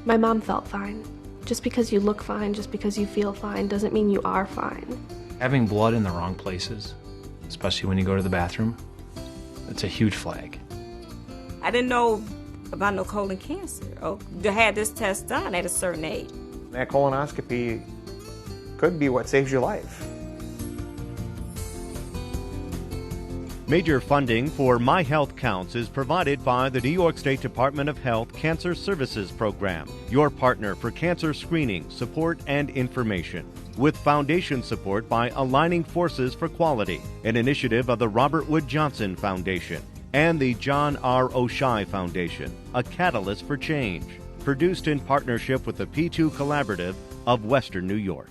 My mom felt fine. Just because you look fine, just because you feel fine, doesn't mean you are fine. Having blood in the wrong places, especially when you go to the bathroom, it's a huge flag. I didn't know about no colon cancer or to have this test done at a certain age. That colonoscopy could be what saves your life. Major funding for My Health Counts is provided by the New York State Department of Health Cancer Services Program, your partner for cancer screening, support, and information. With foundation support by Aligning Forces for Quality, an initiative of the Robert Wood Johnson Foundation, and the John R. Oishei Foundation, a catalyst for change. Produced in partnership with the P2 Collaborative of Western New York.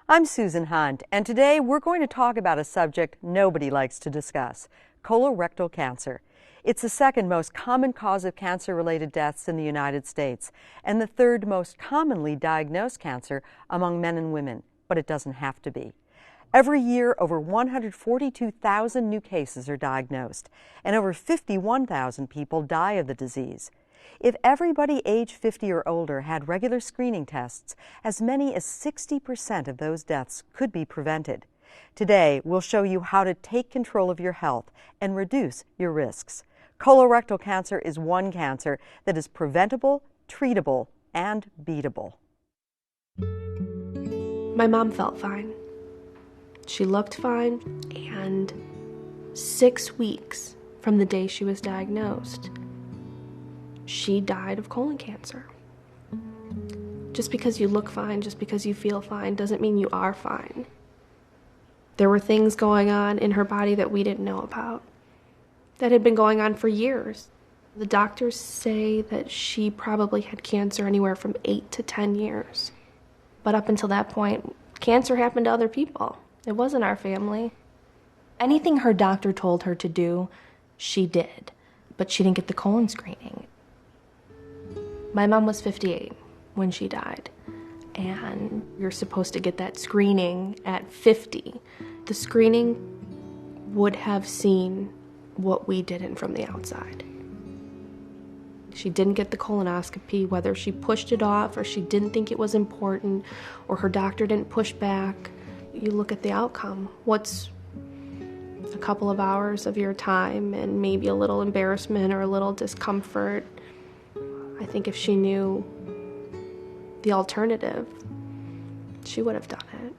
I'm Susan Hunt, and today we're going to talk about a subject nobody likes to discuss: colorectal cancer. It's the second most common cause of cancer-related deaths in the United States, and the third most commonly diagnosed cancer among men and women, but it doesn't have to be. Every year, over 142,000 new cases are diagnosed, and over 51,000 people die of the disease. If everybody age 50 or older had regular screening tests, as many as 60% of those deaths could be prevented. Today, we'll show you how to take control of your health and reduce your risks. Colorectal cancer is one cancer that is preventable, treatable, and beatable. My mom felt fine. She looked fine, and 6 weeks from the day she was diagnosed, she died of colon cancer. Just because you look fine, just because you feel fine, doesn't mean you are fine. There were things going on in her body that we didn't know about, that had been going on for years. The doctors say that she probably had cancer anywhere from 8 to 10 years. But up until that point, cancer happened to other people. It wasn't our family. Anything her doctor told her to do, she did, but she didn't get the colon screening. My mom was 58 when she died, and you're supposed to get that screening at 50. The screening would have seen what we didn't from the outside. She didn't get the colonoscopy, whether she pushed it off or she didn't think it was important or her doctor didn't push back. You look at the outcome. What's a couple of hours of your time and maybe a little embarrassment or a little discomfort? I think if she knew the alternative, she would have done it.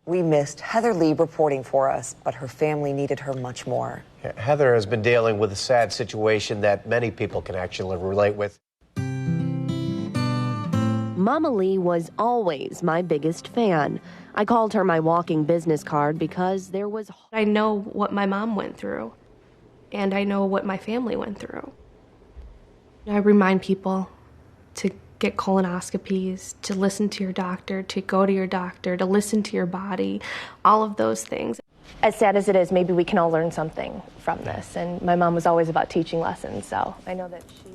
We missed Heather Lee reporting for us, but her family needed her much more. Heather has been dealing with a sad situation that many people can actually relate with. Mama Lee was always my biggest fan. I called her my walking business card because there was... I know what my mom went through, and I know what my family went through. I remind people to get colonoscopies, to listen to your doctor, to go to your doctor, to listen to your body, all of those things. As sad as it is, maybe we can all learn something from this. And my mom was always about teaching lessons, so I know that she...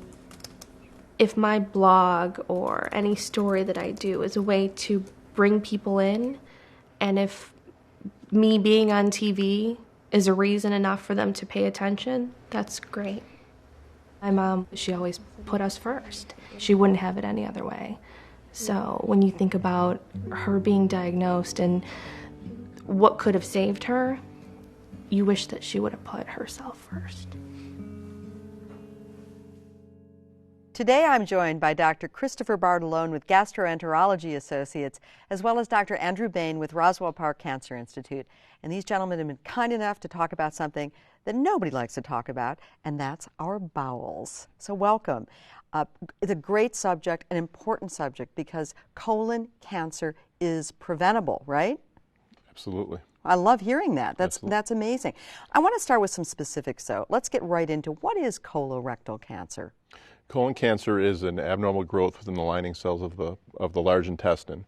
If my blog or any story that I do is a way to bring people in, and if me being on TV is a reason enough for them to pay attention, that's great. My mom, she always put us first. She wouldn't have it any other way. So when you think about her being diagnosed and what could have saved her, you wish that she would have put herself first. Today I'm joined by Dr. Christopher Bartolone with Gastroenterology Associates, as well as Dr. Andrew Bain with Roswell Park Cancer Institute. And these gentlemen have been kind enough to talk about something that nobody likes to talk about, and that's our bowels. So welcome. It's a great subject, an important subject, because colon cancer is preventable, right? Absolutely. I love hearing that. That's amazing. I want to start with some specifics, though. Let's get right into what is colorectal cancer. Colon cancer is an abnormal growth within the lining cells of the large intestine.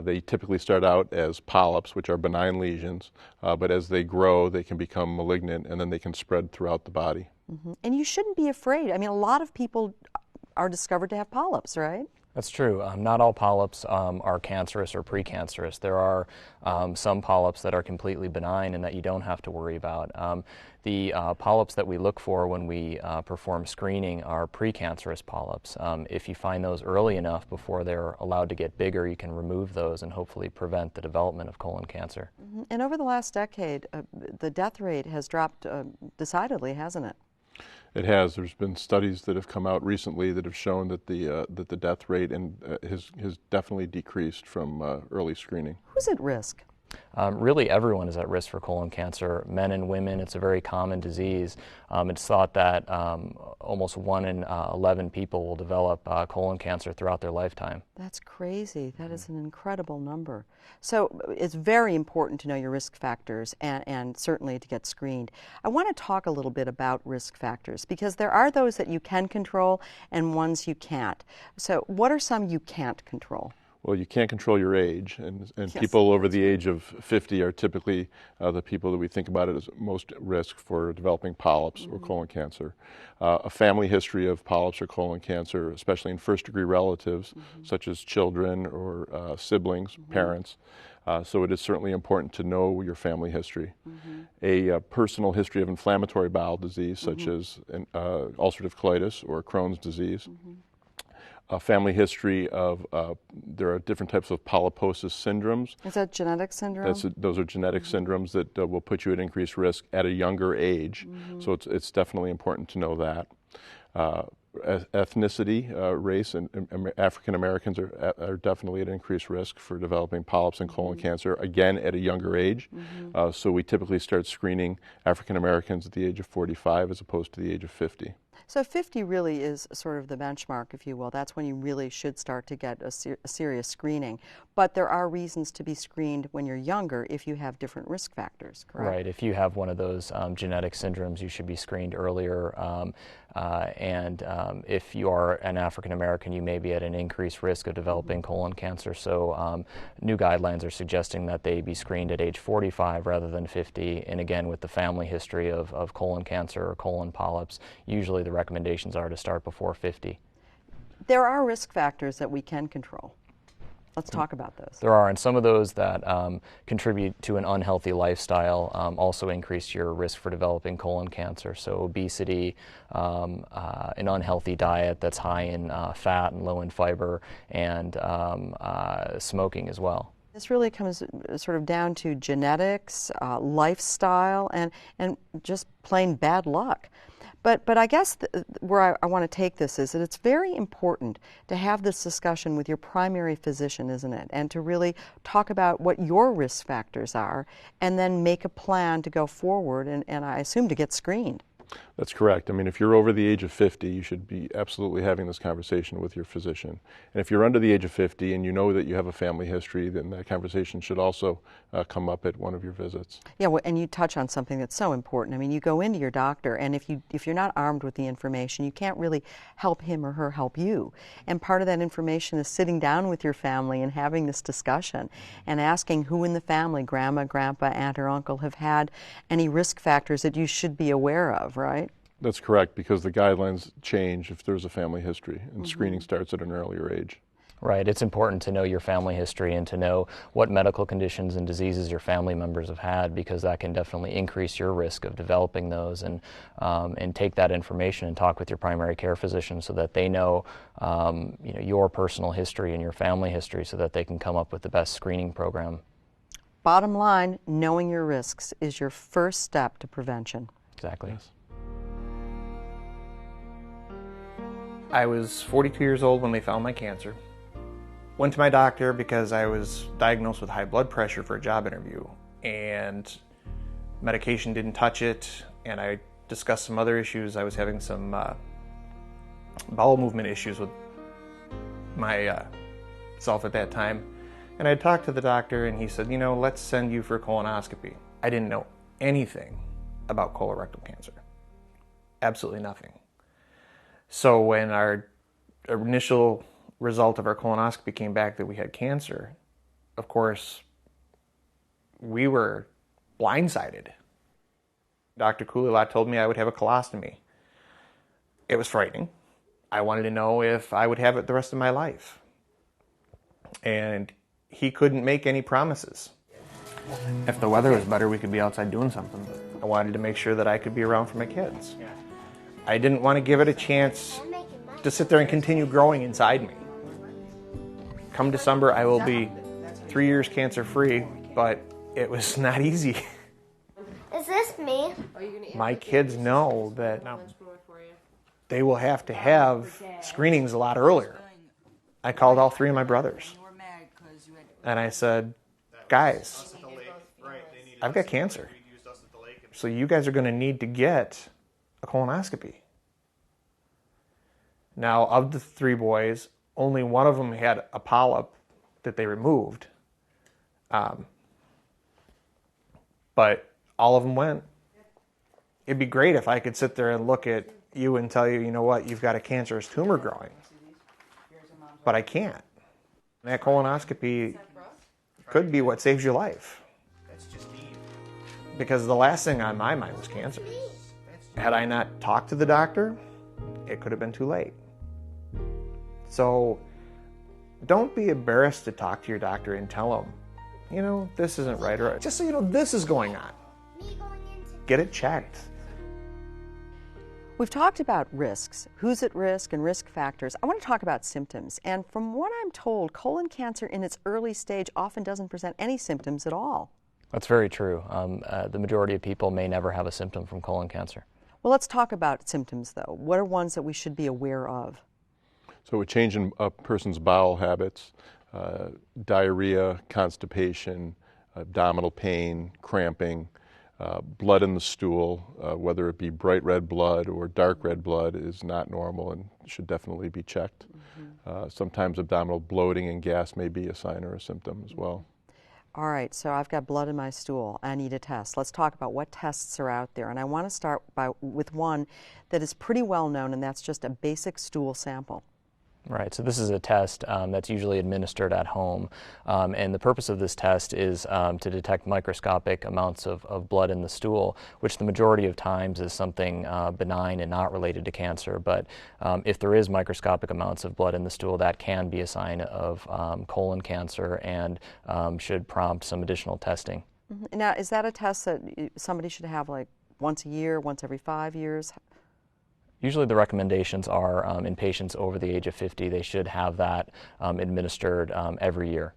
They typically start out as polyps, which are benign lesions, but as they grow, they can become malignant, and then they can spread throughout the body. Mm-hmm. And you shouldn't be afraid. I mean, a lot of people are discovered to have polyps, right? That's true. Not all polyps are cancerous or precancerous. There are some polyps that are completely benign and that you don't have to worry about. The polyps that we look for when we perform screening are precancerous polyps. If you find those early enough before they're allowed to get bigger, you can remove those and hopefully prevent the development of colon cancer. Mm-hmm. And over the last decade, the death rate has dropped decidedly, hasn't it? It has. There's been studies that have come out recently that have shown that the death rate has definitely decreased from early screening. Who's at risk? Really everyone is at risk for colon cancer, men and women. It's a very common disease. It's thought that almost 1 in 11 people will develop colon cancer throughout their lifetime. That's crazy. That is an incredible number. So it's very important to know your risk factors and certainly to get screened. I want to talk a little bit about risk factors because there are those that you can control and ones you can't. So what are some you can't control? Well, you can't control your age, and Yes. people over the age of 50 are typically the people that we think about it as most at risk for developing polyps or colon cancer. A family history of polyps or colon cancer, especially in first-degree relatives, such as children or siblings, parents. So it is certainly important to know your family history. A personal history of inflammatory bowel disease, such as ulcerative colitis or Crohn's disease. A family history of, there are different types of polyposis syndromes. Is that genetic syndrome? Those are genetic syndromes that will put you at increased risk at a younger age. So it's definitely important to know that. Ethnicity, race, and African Americans are definitely at increased risk for developing polyps and colon cancer, again at a younger age. So we typically start screening African Americans at the age of 45 as opposed to the age of 50. So 50 really is sort of the benchmark, if you will. That's when you really should start to get a serious screening. But there are reasons to be screened when you're younger if you have different risk factors, correct? Right. If you have one of those genetic syndromes, you should be screened earlier. If you are an African American, you may be at an increased risk of developing colon cancer. So new guidelines are suggesting that they be screened at age 45 rather than 50. And again, with the family history of colon cancer or colon polyps, usually the recommendations are to start before 50. There are risk factors that we can control. Let's talk about those. There are, and some of those that contribute to an unhealthy lifestyle also increase your risk for developing colon cancer. So obesity, an unhealthy diet that's high in fat and low in fiber, and smoking as well. This really comes sort of down to genetics, lifestyle, and just plain bad luck. But I guess where I want to take this is that it's very important to have this discussion with your primary physician, isn't it? And to really talk about what your risk factors are and then make a plan to go forward and I assume to get screened. That's correct. I mean, if you're over the age of 50, you should be absolutely having this conversation with your physician. And if you're under the age of 50 and you know that you have a family history, then that conversation should also come up at one of your visits. Yeah, well, and you touch on something that's so important. I mean, you go into your doctor, and if you're not armed with the information, you can't really help him or her help you. And part of that information is sitting down with your family and having this discussion and asking who in the family, grandma, grandpa, aunt, or uncle, have had any risk factors that you should be aware of, right? That's correct, because the guidelines change if there's a family history, and screening starts at an earlier age. Right. It's important to know your family history and to know what medical conditions and diseases your family members have had, because that can definitely increase your risk of developing those. And take that information and talk with your primary care physician so that they know, your personal history and your family history so that they can come up with the best screening program. Bottom line, knowing your risks is your first step to prevention. Exactly. Yes. I was 42 years old when they found my cancer. Went to my doctor because I was diagnosed with high blood pressure for a job interview, and medication didn't touch it, and I discussed some other issues. I was having some bowel movement issues with my self at that time, and I talked to the doctor, and he said, let's send you for a colonoscopy. I didn't know anything about colorectal cancer. Absolutely nothing. So when our initial result of our colonoscopy came back that we had cancer, of course, we were blindsided. Dr. Coolilot told me I would have a colostomy. It was frightening. I wanted to know if I would have it the rest of my life. And he couldn't make any promises. If the weather was better, we could be outside doing something. I wanted to make sure that I could be around for my kids. I didn't want to give it a chance to sit there and continue growing inside me. Come December, I will be 3 years cancer-free, but it was not easy. Is this me? My kids know that they will have to have screenings a lot earlier. I called all 3 of my brothers. And I said, guys, I've got cancer. So you guys are going to need to get a colonoscopy. Now, of the 3 boys, only one of them had a polyp that they removed. But all of them went. It'd be great if I could sit there and look at you and tell you, you know what, you've got a cancerous tumor growing. But I can't. That colonoscopy could be what saves your life. Because the last thing on my mind was cancer. Had I not talked to the doctor, it could have been too late. So don't be embarrassed to talk to your doctor and tell him, you know, this isn't right, or just so you know this is going on. Get it checked. We've talked about risks, who's at risk and risk factors. I want to talk about symptoms. And from what I'm told, colon cancer in its early stage often doesn't present any symptoms at all. That's very true. The majority of people may never have a symptom from colon cancer. Well, let's talk about symptoms, though. What are ones that we should be aware of? So a change in a person's bowel habits, diarrhea, constipation, abdominal pain, cramping, blood in the stool, whether it be bright red blood or dark red blood, is not normal and should definitely be checked. Sometimes abdominal bloating and gas may be a sign or a symptom as well. All right, so I've got blood in my stool. I need a test. Let's talk about what tests are out there. And I want to start with one that is pretty well known, and that's just a basic stool sample. Right, so this is a test that's usually administered at home, and the purpose of this test is to detect microscopic amounts of blood in the stool, which the majority of times is something benign and not related to cancer. But if there is microscopic amounts of blood in the stool, that can be a sign of colon cancer and should prompt some additional testing. Now, is that a test that somebody should have like once a year, once every 5 years? Usually the recommendations are in patients over the age of 50, they should have that administered every year.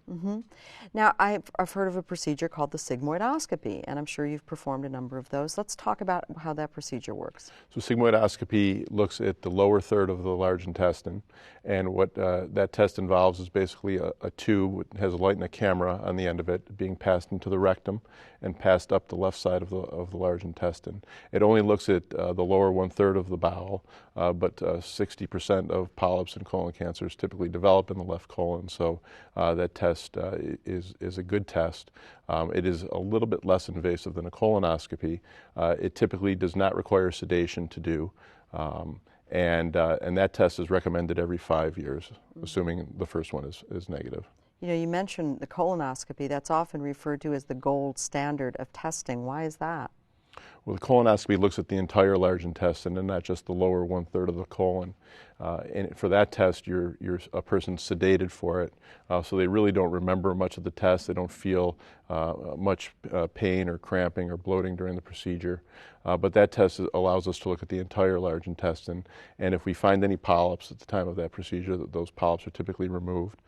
Now, I've heard of a procedure called the sigmoidoscopy, and I'm sure you've performed a number of those. Let's talk about how that procedure works. So sigmoidoscopy looks at the lower third of the large intestine, and what that test involves is basically a tube that has a light and a camera on the end of it being passed into the rectum and passed up the left side of the large intestine. It only looks at the lower 1/3 of the bowel, but 60% of polyps in colon cancers typically develop in the left colon, so that test is a good test. It is a little bit less invasive than a colonoscopy. It typically does not require sedation to do, and that test is recommended every 5 years, assuming the first one is negative. You know, you mentioned the colonoscopy. That's often referred to as the gold standard of testing. Why is that? Well, the colonoscopy looks at the entire large intestine and not just the lower 1/3 of the colon. And for that test, you're a person sedated for it, so they really don't remember much of the test. They don't feel much pain or cramping or bloating during the procedure. But that test allows us to look at the entire large intestine, and if we find any polyps at the time of that procedure, those polyps are typically removed,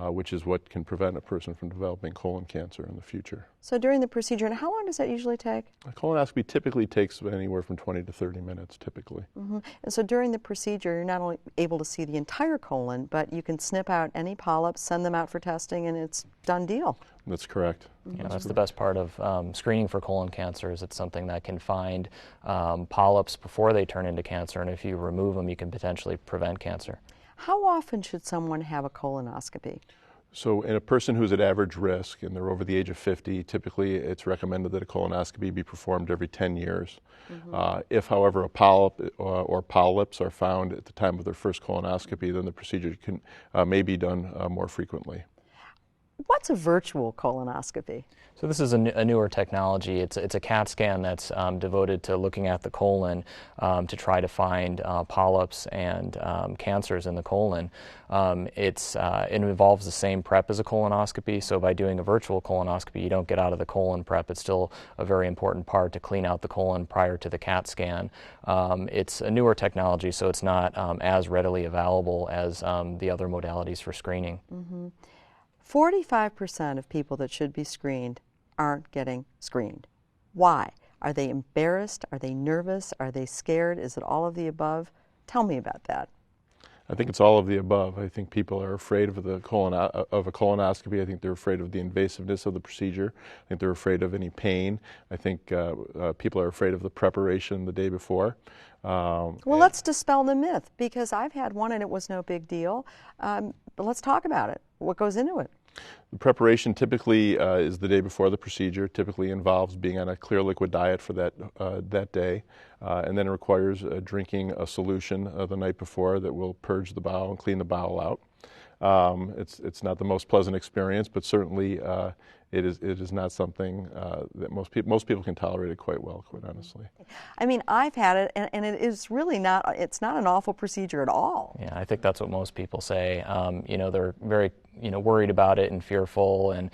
which is what can prevent a person from developing colon cancer in the future. So during the procedure, and how long does that usually take? A colonoscopy typically takes anywhere from 20 to 30 minutes, typically. And so during the procedure, you're not only able to see the entire colon, but you can snip out any polyps, send them out for testing, and it's done deal. That's correct. Yeah, that's the best part of screening for colon cancer is it's something that can find polyps before they turn into cancer, and if you remove them, you can potentially prevent cancer. How often should someone have a colonoscopy? So in a person who's at average risk and they're over the age of 50, typically it's recommended that a colonoscopy be performed every 10 years. If, however, a polyp or polyps are found at the time of their first colonoscopy, then the procedure may be done more frequently. What's a virtual colonoscopy? So this is a newer technology. It's a CAT scan that's devoted to looking at the colon to try to find polyps and cancers in the colon. It involves the same prep as a colonoscopy, so by doing a virtual colonoscopy, you don't get out of the colon prep. It's still a very important part to clean out the colon prior to the CAT scan. It's a newer technology, so it's not as readily available as the other modalities for screening. 45% of people that should be screened aren't getting screened. Why? Are they embarrassed? Are they nervous? Are they scared? Is it all of the above? Tell me about that. I think it's all of the above. I think people are afraid of a colonoscopy. I think they're afraid of the invasiveness of the procedure. I think they're afraid of any pain. I think people are afraid of the preparation the day before. Well, let's dispel the myth, because I've had one and it was no big deal. But let's talk about it. What goes into it? The preparation typically is the day before the procedure. Typically involves being on a clear liquid diet for that day, and then it requires drinking a solution the night before that will purge the bowel and clean the bowel out. It's not the most pleasant experience, but certainly it is not something that most people can tolerate it quite well, quite honestly. I mean, I've had it, and it is really not. It's not an awful procedure at all. Yeah, I think that's what most people say. They're very worried about it and fearful and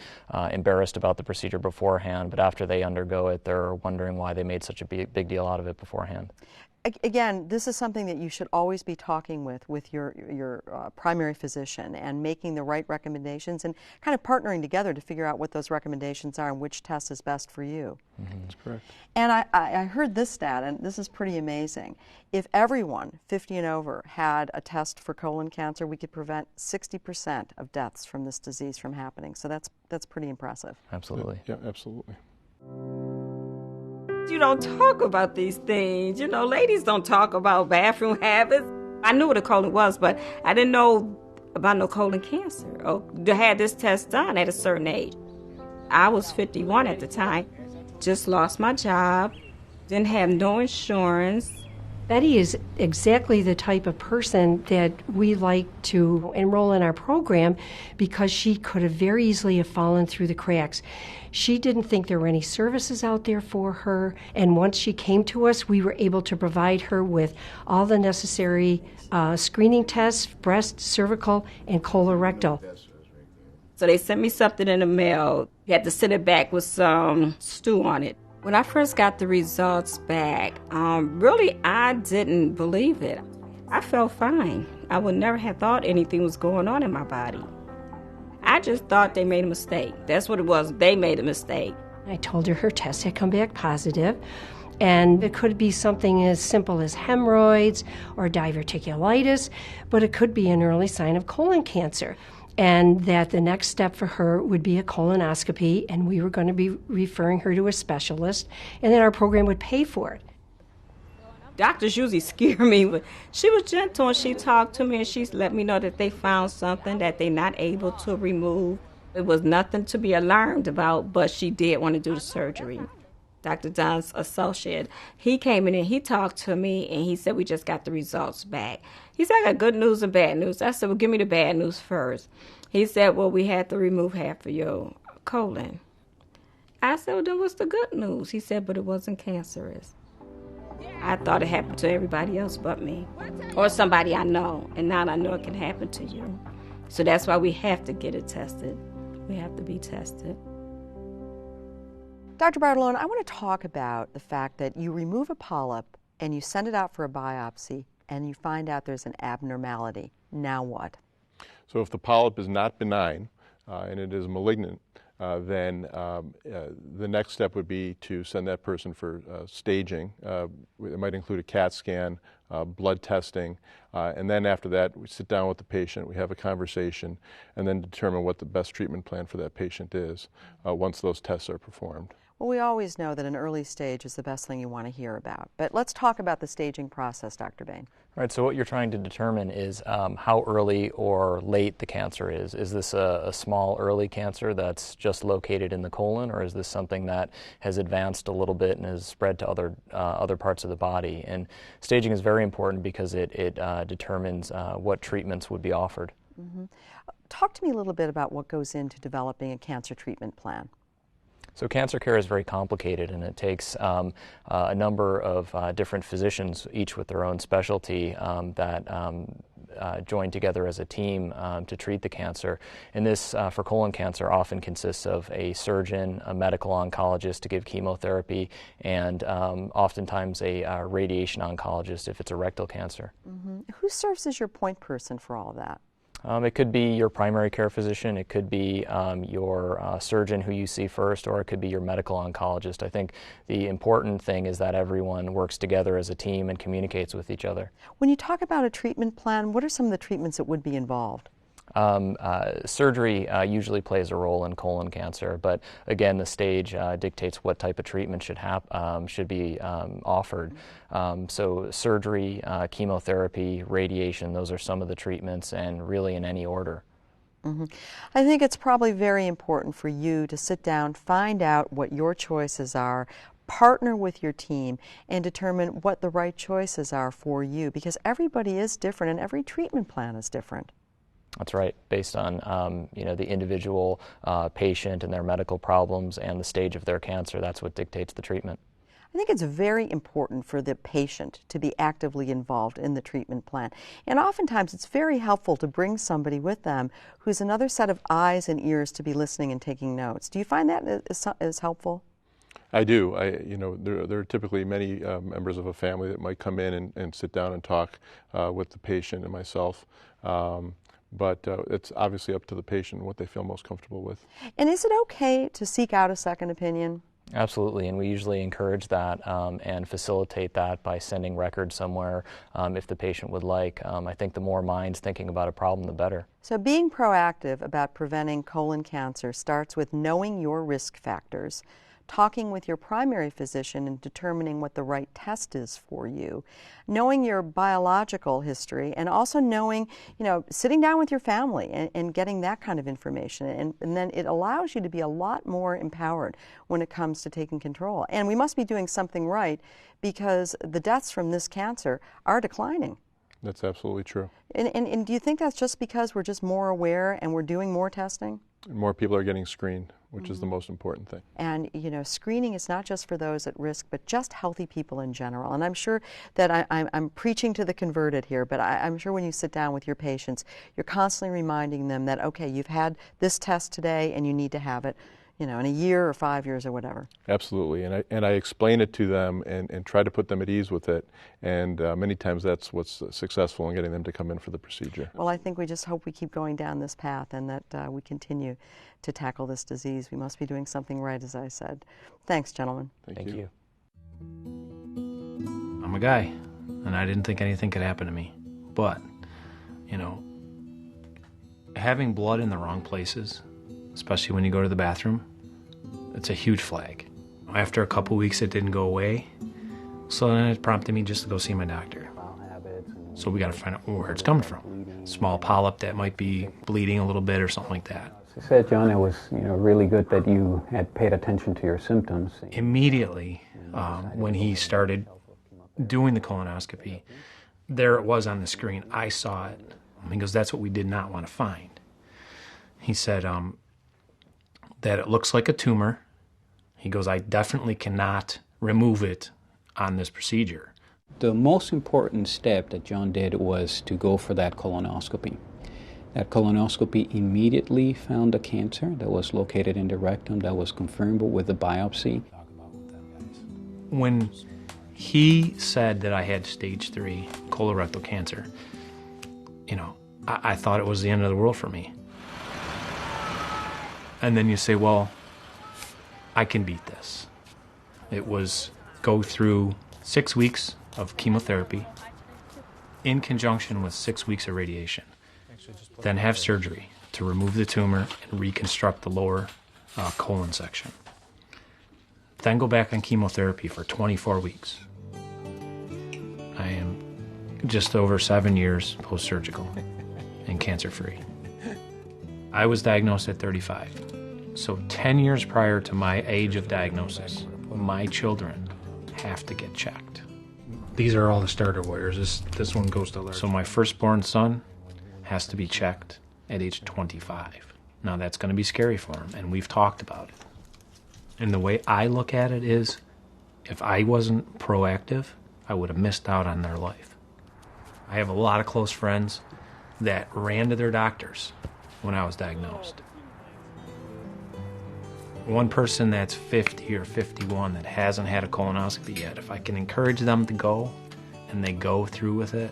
embarrassed about the procedure beforehand, but after they undergo it, they're wondering why they made such a big deal out of it beforehand. Again, this is something that you should always be talking with your primary physician and making the right recommendations and kind of partnering together to figure out what those recommendations are and which test is best for you. That's correct. And I heard this stat, and this is pretty amazing. If everyone 50 and over had a test for colon cancer, we could prevent 60% of deaths from this disease from happening. So that's pretty impressive. Absolutely. Yeah, absolutely. You don't talk about these things. Ladies don't talk about bathroom habits. I knew what a colon was, but I didn't know about no colon cancer. To have this test done at a certain age. I was 51 at the time. Just lost my job. Didn't have no insurance. Betty is exactly the type of person that we like to enroll in our program because she could have very easily have fallen through the cracks. She didn't think there were any services out there for her, and once she came to us, we were able to provide her with all the necessary screening tests, breast, cervical, and colorectal. So they sent me something in the mail. You had to send it back with some stew on it. When I first got the results back, really I didn't believe it. I felt fine. I would never have thought anything was going on in my body. I just thought they made a mistake. That's what it was. They made a mistake. I told her her test had come back positive, and it could be something as simple as hemorrhoids or diverticulitis, but it could be an early sign of colon cancer. And that the next step for her would be a colonoscopy, and we were going to be referring her to a specialist, and then our program would pay for it. Doctors usually scare me, but she was gentle, and she talked to me, and she let me know that they found something that they're not able to remove. It was nothing to be alarmed about, but she did want to do the surgery. Dr. Dunn's associate, he came in and he talked to me, and he said, we just got the results back. He said, I got good news and bad news. I said, well, give me the bad news first. He said, well, we had to remove half of your colon. I said, well, then what's the good news? He said, but it wasn't cancerous. I thought it happened to everybody else but me, or somebody I know, and now I know it can happen to you. So that's why we have to get it tested. We have to be tested. Dr. Bartolone, I want to talk about the fact that you remove a polyp and you send it out for a biopsy and you find out there's an abnormality. Now what? So if the polyp is not benign and it is malignant, then the next step would be to send that person for staging. It might include a CAT scan, blood testing, and then after that we sit down with the patient, we have a conversation, and then determine what the best treatment plan for that patient is once those tests are performed. Well, we always know that an early stage is the best thing you want to hear about. But let's talk about the staging process, Dr. Bain. All right, so what you're trying to determine is how early or late the cancer is. Is this a small early cancer that's just located in the colon, or is this something that has advanced a little bit and has spread to other parts of the body? And staging is very important because it determines what treatments would be offered. Mm-hmm. Talk to me a little bit about what goes into developing a cancer treatment plan. So cancer care is very complicated, and it takes a number of different physicians, each with their own specialty, that join together as a team to treat the cancer. And this, for colon cancer, often consists of a surgeon, a medical oncologist to give chemotherapy, and oftentimes a radiation oncologist if it's a rectal cancer. Mm-hmm. Who serves as your point person for all of that? It could be your primary care physician, it could be your surgeon who you see first, or it could be your medical oncologist. I think the important thing is that everyone works together as a team and communicates with each other. When you talk about a treatment plan, what are some of the treatments that would be involved? Surgery usually plays a role in colon cancer, but again, the stage dictates what type of treatment should be offered. So surgery, chemotherapy, radiation, those are some of the treatments, and really in any order. Mm-hmm. I think it's probably very important for you to sit down, find out what your choices are, partner with your team, and determine what the right choices are for you, because everybody is different and every treatment plan is different. That's right, based on the individual patient and their medical problems and the stage of their cancer. That's what dictates the treatment. I think it's very important for the patient to be actively involved in the treatment plan. And oftentimes it's very helpful to bring somebody with them who's another set of eyes and ears to be listening and taking notes. Do you find that is helpful? I do. There are typically many members of a family that might come in and sit down and talk with the patient and myself. But it's obviously up to the patient what they feel most comfortable with. And is it okay to seek out a second opinion? Absolutely, and we usually encourage that and facilitate that by sending records somewhere if the patient would like. I think the more minds thinking about a problem, the better. So being proactive about preventing colon cancer starts with knowing your risk factors, talking with your primary physician and determining what the right test is for you, knowing your biological history, and also knowing, sitting down with your family and getting that kind of information. And then it allows you to be a lot more empowered when it comes to taking control. And we must be doing something right because the deaths from this cancer are declining. That's absolutely true. And do you think that's just because we're just more aware and we're doing more testing? More people are getting screened, which is the most important thing. And, screening is not just for those at risk, but just healthy people in general. And I'm sure that I'm preaching to the converted here, but I'm sure when you sit down with your patients, you're constantly reminding them that, okay, you've had this test today and you need to have it, in a year or 5 years or whatever. Absolutely. And I explain it to them and try to put them at ease with it. And many times that's what's successful in getting them to come in for the procedure. Well, I think we just hope we keep going down this path and that we continue to tackle this disease. We must be doing something right, as I said. Thanks, gentlemen. Thank you. I'm a guy, and I didn't think anything could happen to me. But, having blood in the wrong places, especially when you go to the bathroom, it's a huge flag. After a couple weeks, it didn't go away. So then it prompted me just to go see my doctor. So we got to find out where it's coming from. Small polyp that might be bleeding a little bit or something like that. As I said, John, it was really good that you had paid attention to your symptoms. Immediately, when he started doing the colonoscopy, there it was on the screen. I saw it. He goes, that's what we did not want to find. He said that it looks like a tumor. He goes, I definitely cannot remove it on this procedure. The most important step that John did was to go for that colonoscopy. That colonoscopy immediately found a cancer that was located in the rectum that was confirmed with the biopsy. When he said that I had stage 3 colorectal cancer, I thought it was the end of the world for me. And then you say, well, I can beat this. It was go through 6 weeks of chemotherapy in conjunction with 6 weeks of radiation. Then have surgery to remove the tumor and reconstruct the lower colon section. Then go back on chemotherapy for 24 weeks. I am just over 7 years post-surgical and cancer-free. I was diagnosed at 35. So 10 years prior to my age of diagnosis, my children have to get checked. These are all the starter wires. This one goes to alert. So my firstborn son has to be checked at age 25. Now that's going to be scary for them, and we've talked about it. And the way I look at it is, if I wasn't proactive, I would have missed out on their life. I have a lot of close friends that ran to their doctors when I was diagnosed. One person that's 50 or 51 that hasn't had a colonoscopy yet, if I can encourage them to go and they go through with it,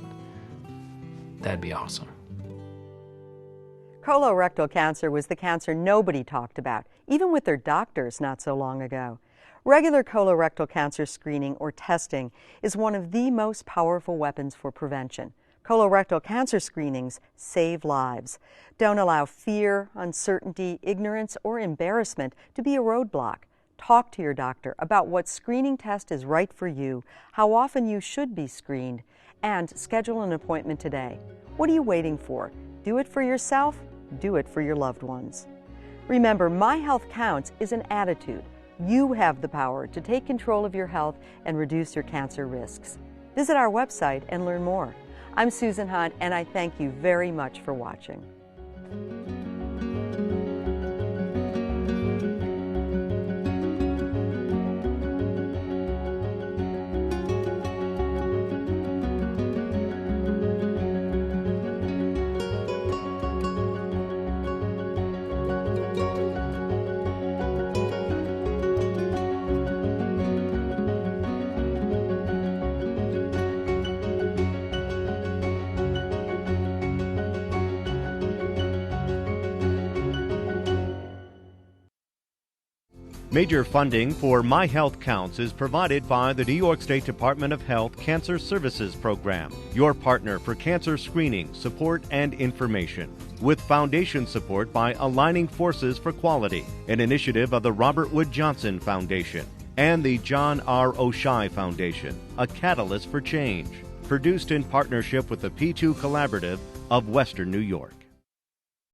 that'd be awesome. Colorectal cancer was the cancer nobody talked about, even with their doctors not so long ago. Regular colorectal cancer screening or testing is one of the most powerful weapons for prevention. Colorectal cancer screenings save lives. Don't allow fear, uncertainty, ignorance, or embarrassment to be a roadblock. Talk to your doctor about what screening test is right for you, how often you should be screened, and schedule an appointment today. What are you waiting for? Do it for yourself. Do it for your loved ones. Remember, My Health Counts is an attitude. You have the power to take control of your health and reduce your cancer risks. Visit our website and learn more. I'm Susan Hunt, and I thank you very much for watching. Major funding for My Health Counts is provided by the New York State Department of Health Cancer Services Program, your partner for cancer screening, support, and information. With foundation support by Aligning Forces for Quality, an initiative of the Robert Wood Johnson Foundation, and the John R. Oishei Foundation, a catalyst for change. Produced in partnership with the P2 Collaborative of Western New York.